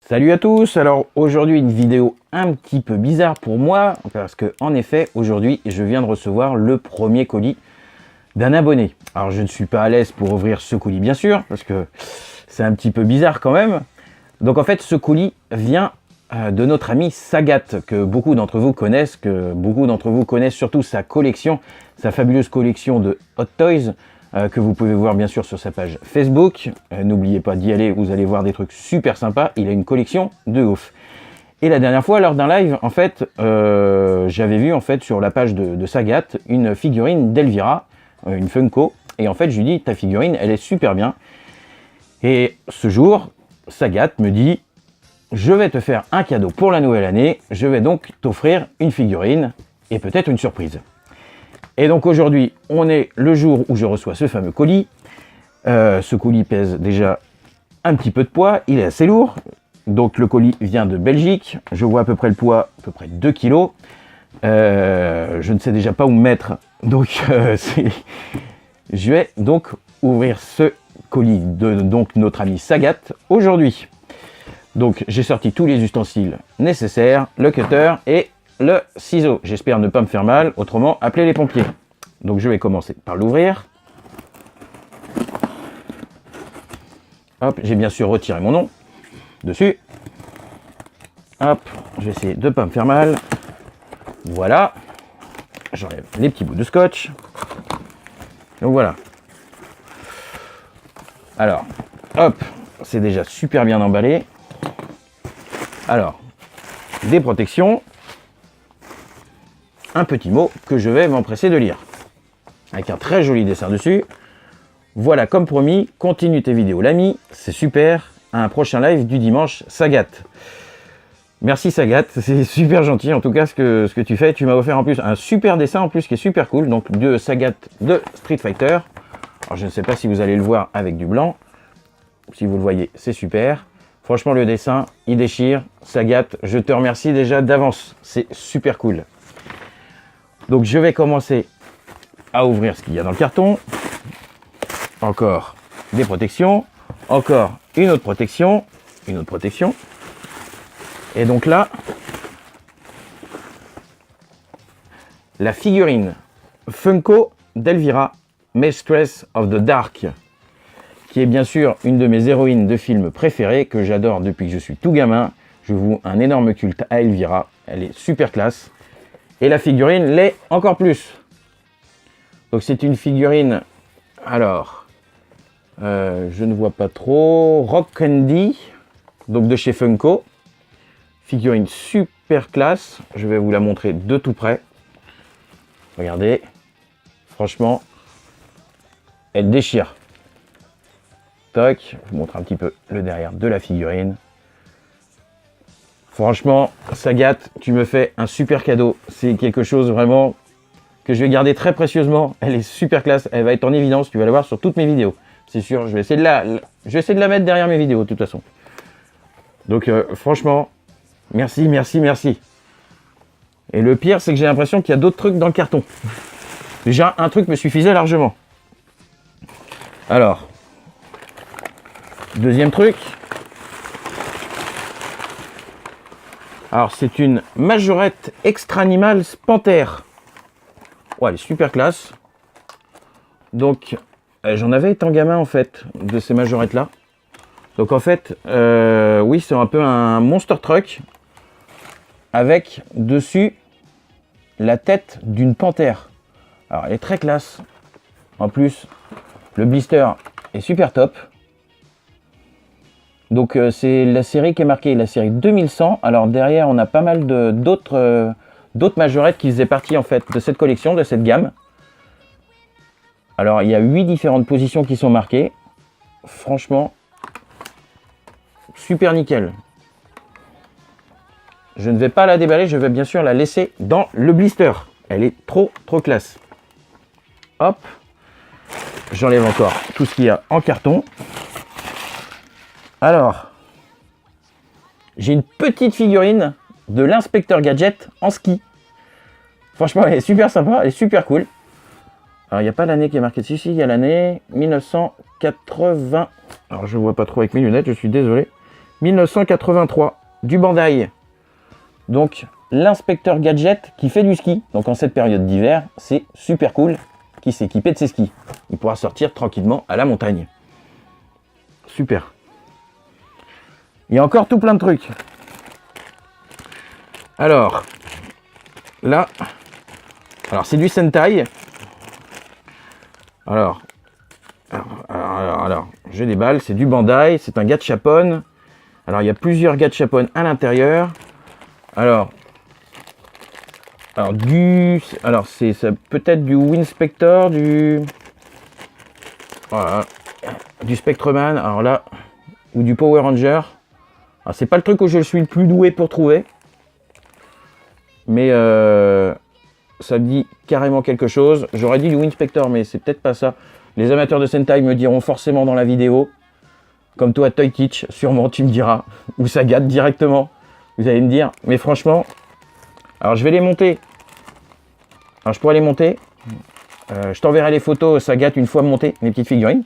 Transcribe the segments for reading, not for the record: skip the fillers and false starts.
Salut à tous. Alors aujourd'hui une vidéo un petit peu bizarre pour moi parce que en effet aujourd'hui je viens de recevoir le premier colis d'un abonné. Alors je ne suis pas à l'aise pour ouvrir ce colis bien sûr parce que c'est un petit peu bizarre quand même. Donc en fait ce colis vient de notre ami Sagat, que beaucoup d'entre vous connaissent, surtout sa collection, sa fabuleuse collection de Hot Toys, que vous pouvez voir bien sûr sur sa page Facebook. N'oubliez pas d'y aller, vous allez voir des trucs super sympas, il a une collection de ouf. Et la dernière fois, lors d'un live, en fait, j'avais vu en fait sur la page de Sagat une figurine d'Elvira, une Funko, et en fait je lui dis, ta figurine elle est super bien. Et ce jour, Sagat me dit, je vais te faire un cadeau pour la nouvelle année, je vais donc t'offrir une figurine et peut-être une surprise. Et donc aujourd'hui, on est le jour où je reçois ce fameux colis. Ce colis pèse déjà un petit peu de poids, il est assez lourd. Donc le colis vient de Belgique, je vois à peu près le poids, à peu près 2 kg. Je ne sais déjà pas où me mettre, donc je vais donc ouvrir ce colis de donc notre ami Sagat aujourd'hui. Donc j'ai sorti tous les ustensiles nécessaires, le cutter et le ciseau. J'espère ne pas me faire mal, autrement appelez les pompiers. Donc je vais commencer par l'ouvrir. Hop, j'ai bien sûr retiré mon nom dessus. Hop, je vais essayer de ne pas me faire mal. Voilà. J'enlève les petits bouts de scotch. Donc voilà. Alors, hop, c'est déjà super bien emballé. Alors, des protections. Un petit mot que je vais m'empresser de lire. Avec un très joli dessin dessus. Voilà, comme promis, continue tes vidéos l'ami, c'est super. À un prochain live du dimanche, Sagat. Merci Sagat, c'est super gentil en tout cas ce que tu fais. Tu m'as offert en plus un super dessin en plus qui est super cool. Donc de Sagat de Street Fighter. Alors je ne sais pas si vous allez le voir avec du blanc. Si vous le voyez, c'est super. Franchement le dessin, il déchire. Sagat, je te remercie déjà d'avance. C'est super cool. Donc je vais commencer à ouvrir ce qu'il y a dans le carton. Encore des protections. Encore une autre protection. Une autre protection. Et donc là, la figurine Funko d'Elvira, Mistress of the Dark, qui est bien sûr une de mes héroïnes de films préférées, que j'adore depuis que je suis tout gamin. Je voue un énorme culte à Elvira, elle est super classe. Et la figurine l'est encore plus. Donc c'est une figurine, alors, je ne vois pas trop, Rock Candy, donc de chez Funko. Figurine super classe, je vais vous la montrer de tout près. Regardez, franchement, elle déchire. Toc, je vous montre un petit peu le derrière de la figurine. Franchement, Sagat, tu me fais un super cadeau. C'est quelque chose vraiment que je vais garder très précieusement. Elle est super classe, elle va être en évidence, tu vas la voir sur toutes mes vidéos. C'est sûr, je vais essayer de la mettre derrière mes vidéos de toute façon. Donc franchement, merci, merci, merci. Et le pire, c'est que j'ai l'impression qu'il y a d'autres trucs dans le carton. Déjà, un truc me suffisait largement. Alors, deuxième truc. Alors, c'est une majorette Extra Animals Panthère. Ouais, elle est super classe. Donc, j'en avais étant gamin, en fait, de ces majorettes-là. Donc, en fait, oui, c'est un peu un monster truck avec dessus la tête d'une panthère. Alors, elle est très classe. En plus, le blister est super top. Donc, c'est la série qui est marquée, la série 2100. Alors, derrière, on a pas mal d'autres majorettes qui faisaient partie, en fait, de cette collection, de cette gamme. Alors, il y a 8 différentes positions qui sont marquées. Franchement, super nickel. Je ne vais pas la déballer, je vais bien sûr la laisser dans le blister. Elle est trop classe. Hop. J'enlève encore tout ce qu'il y a en carton. Alors, j'ai une petite figurine de l'inspecteur Gadget en ski. Franchement, elle est super sympa, elle est super cool. Alors, il n'y a pas l'année qui est marquée dessus. Si, il y a l'année 1980. Alors, je ne vois pas trop avec mes lunettes, je suis désolé. 1983, du Bandai. Donc, l'inspecteur gadget qui fait du ski. Donc, en cette période d'hiver, c'est super cool. Qui s'est équipé de ses skis. Il pourra sortir tranquillement à la montagne. Super. Il y a encore tout plein de trucs. Alors, là, c'est du Sentai. Alors, je déballe, c'est du Bandai, c'est un gachapon. Alors, il y a plusieurs gachapon à l'intérieur. C'est peut-être du Winspector, du Spectreman, alors là, ou du Power Ranger. Alors, c'est pas le truc où je suis le plus doué pour trouver. Mais ça me dit carrément quelque chose. J'aurais dit du Winspector, mais c'est peut-être pas ça. Les amateurs de Sentai me diront forcément dans la vidéo. Comme toi, Toy Teach, sûrement tu me diras. Ou Sagat directement. Vous allez me dire. Mais franchement, alors je vais les monter. Alors je pourrais les monter. Je t'enverrai les photos Sagat une fois montées, mes petites figurines.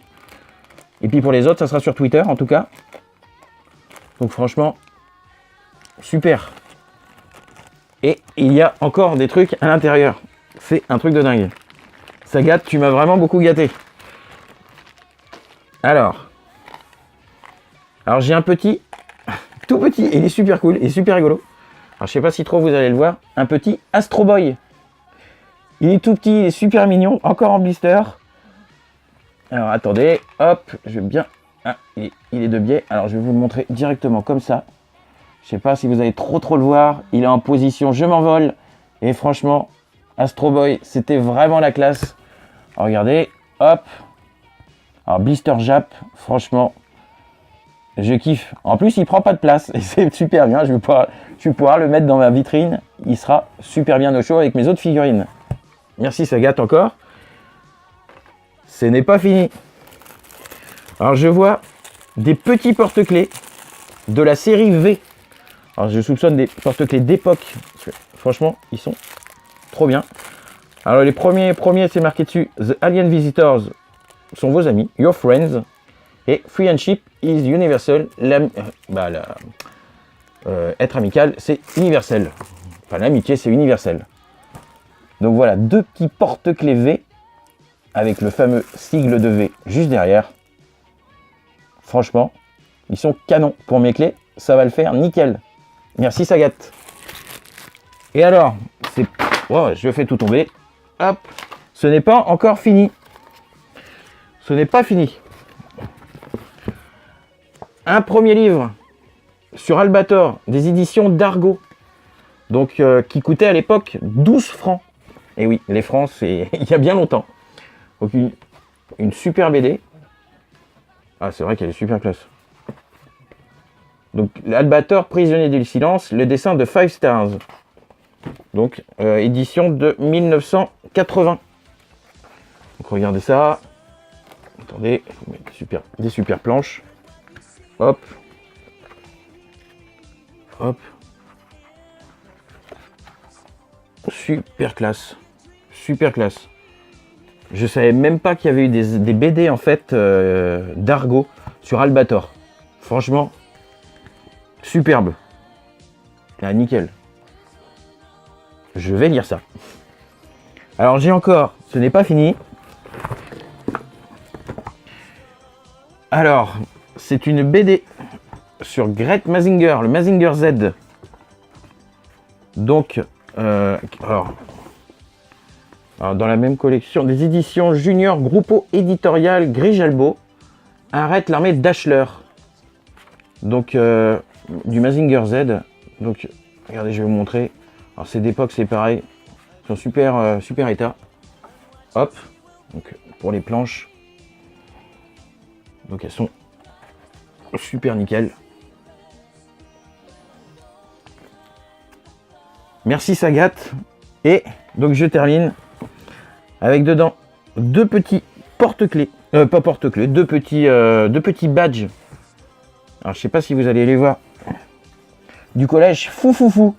Et puis pour les autres, ça sera sur Twitter en tout cas. Donc franchement, super. Et il y a encore des trucs à l'intérieur. C'est un truc de dingue. Sagat, tu m'as vraiment beaucoup gâté. Alors j'ai un petit, tout petit, et il est super cool, et super rigolo. Alors je sais pas si trop vous allez le voir, un petit Astro Boy. Il est tout petit, il est super mignon, encore en blister. Alors attendez, hop, je vais bien... Ah, il est de biais, alors je vais vous le montrer directement comme ça. Je sais pas si vous allez trop le voir, il est en position je m'envole. Et franchement, Astro Boy, c'était vraiment la classe. Alors, regardez, hop. Alors blister Jap, franchement... Je kiffe. En plus, il prend pas de place. Et c'est super bien. Je vais pouvoir le mettre dans ma vitrine. Il sera super bien au chaud avec mes autres figurines. Merci Sagat encore. Ce n'est pas fini. Alors, je vois des petits porte-clés de la série V. Alors, je soupçonne des porte-clés d'époque. Franchement, ils sont trop bien. Alors, les premiers c'est marqué dessus. The Alien Visitors sont vos amis. Your friends. Et Friendship is universal. Être amical, c'est universel. Enfin, l'amitié, c'est universel. Donc voilà, deux petits porte-clés V avec le fameux sigle de V juste derrière. Franchement, ils sont canons. Pour mes clés, ça va le faire nickel. Merci Sagat. Et alors, je fais tout tomber. Hop, ce n'est pas encore fini. Ce n'est pas fini. Un premier livre sur Albator, des éditions d'Argo, donc qui coûtait à l'époque 12 francs. Et oui, les francs, c'est il y a bien longtemps. Donc une super BD. Ah, c'est vrai qu'elle est super classe. Donc l'Albator, prisonnier du silence, le dessin de Five Stars. Donc édition de 1980. Donc regardez ça. Attendez, des super planches. Hop. Hop. Super classe. Super classe. Je savais même pas qu'il y avait eu des BD en fait d'Argo sur Albator. Franchement, superbe. Ah, nickel. Je vais lire ça. Alors j'ai encore, ce n'est pas fini. Alors, c'est une BD sur Great Mazinger, le Mazinger Z. Donc, alors, dans la même collection, des éditions Junior Gruppo Editorial Grijalbo, arrête l'armée d'Ashler. Donc, du Mazinger Z. Donc, regardez, je vais vous montrer. Alors, c'est d'époque, c'est pareil. Ils sont super état. Hop. Donc, pour les planches. Donc, elles sont super nickel. Merci Sagat. Et donc je termine avec dedans deux petits porte-clés. Pas porte-clés, deux petits badges. Alors je sais pas si vous allez les voir. Du collège Fou.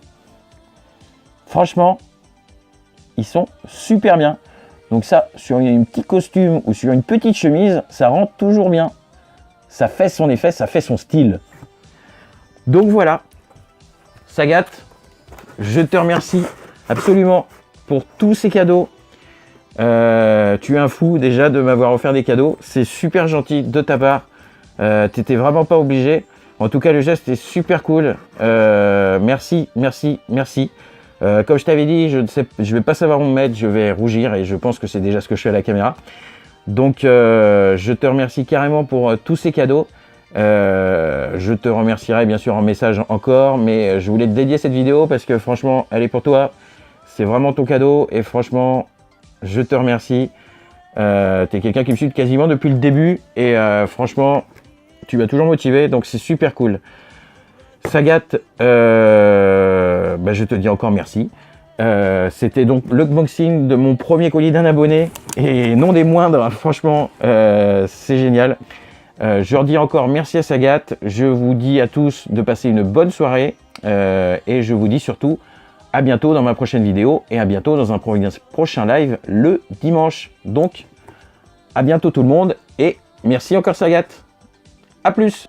Franchement, ils sont super bien. Donc ça, sur un petit costume ou sur une petite chemise, ça rend toujours bien. Ça fait son effet, ça fait son style. Donc voilà, Sagat, je te remercie absolument pour tous ces cadeaux. Tu es un fou déjà de m'avoir offert des cadeaux. C'est super gentil de ta part. T'étais vraiment pas obligé. En tout cas, le geste est super cool. Merci, merci, merci. Comme je t'avais dit, je vais pas savoir où me mettre. Je vais rougir et je pense que c'est déjà ce que je fais à la caméra. Donc, je te remercie carrément pour tous ces cadeaux. Je te remercierai bien sûr en message encore, mais je voulais te dédier cette vidéo parce que franchement, elle est pour toi. C'est vraiment ton cadeau et franchement, je te remercie. T'es quelqu'un qui me suit quasiment depuis le début et franchement, tu m'as toujours motivé, donc c'est super cool. Sagat, je te dis encore merci. C'était donc l'unboxing de mon premier colis d'un abonné et non des moindres, franchement, c'est génial. Je leur dis encore merci à Sagat. Je vous dis à tous de passer une bonne soirée et je vous dis surtout à bientôt dans ma prochaine vidéo et à bientôt dans un prochain live le dimanche. Donc, à bientôt tout le monde et merci encore Sagat. À plus.